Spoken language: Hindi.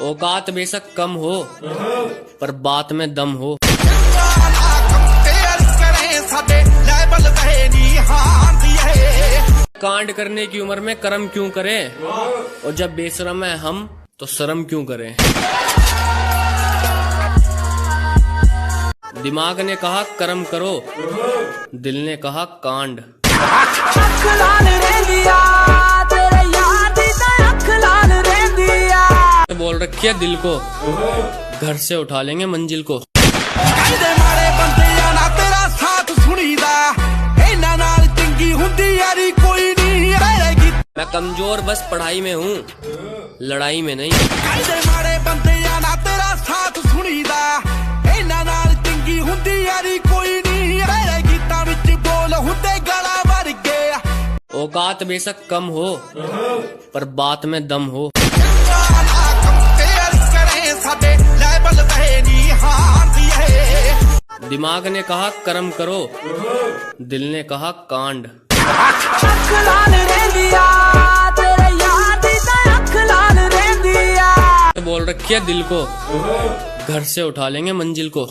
औकात बेशक कम हो पर बात में दम हो। कांड करने की उम्र में कर्म क्यों करें, और जब बेशरम है हम तो शर्म क्यों करें। दिमाग ने कहा कर्म करो, दिल ने कहा कांड। बोल रखी है दिल को, घर से उठा लेंगे मंजिल को। मैं कमजोर बस पढ़ाई में हूँ, लड़ाई में नहीं। औकात बेशक कम हो पर बात में दम हो। दिमाग ने कहा कर्म करो, दिल ने कहा कांड। बोल रखी है दिल को, घर से उठा लेंगे मंजिल को।